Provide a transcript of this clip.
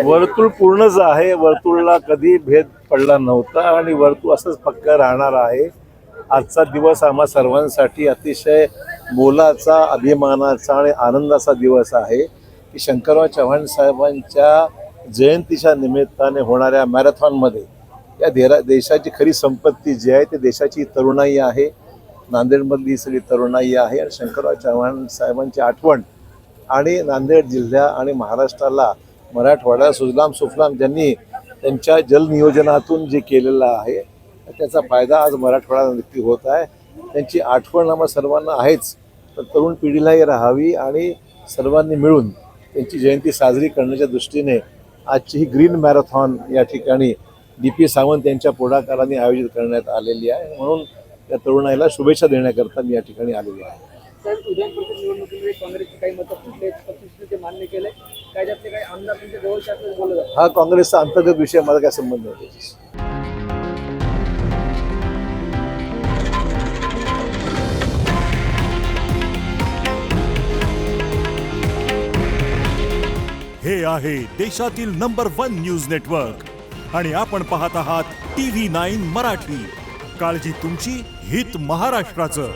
वर्तुळ पूर्णच आहे. वर्तुळला कधी भेद पडला नव्हता आणि वर्तुळ असंच पक्क राहणार आहे. आजचा दिवस आम्हा सर्वांसाठी अतिशय मोलाचा, अभिमानाचा आणि आनंदाचा दिवस आहे की शंकरराव चव्हाण साहेबांच्या जयंतीच्या निमित्ताने होणाऱ्या मॅरेथॉनमध्ये या देशाची खरी संपत्ती जी आहे ती देशाची तरुणाई आहे. नांदेडमधली ही सगळी तरुणाई आहे आणि शंकरराव चव्हाण साहेबांची आठवण आणि नांदेड जिल्हा आणि महाराष्ट्राला, मराठवाडा सुजलाम सुफलाम ज्यांनी त्यांच्या जलनियोजनातून जे केलेलं आहे त्याचा फायदा आज मराठवाडा नक्की होत आहे. त्यांची आठवण आम्हा सर्वांना आहेच, पण तरुण पिढीलाही राहावी आणि सर्वांनी मिळून त्यांची जयंती साजरी करण्याच्या दृष्टीने आजची ही ग्रीन मॅरेथॉन या ठिकाणी DP सावंत यांच्या पुढाकाराने आयोजित करण्यात आलेली आहे. म्हणून त्या तरुणाईला शुभेच्छा देण्याकरता मी या ठिकाणी आलेली आहे. विधान परिषद निवडणुकीमध्ये काँग्रेसचे काही मतं फुटले, पक्षाने ते मान्य केले, काही त्यातले काही आमदार तुमच्या जवळचे असल्याचं बोललं जातं. हा काँग्रेसचा अंतर्गत विषय, मला काय संबंध नाही त्याच्याशी. हे आहे देशातील नंबर 1 न्यूज नेटवर्क आणि आपण पाहत आहात TV9 मराठी. काळजी तुमची, हित महाराष्ट्राचं.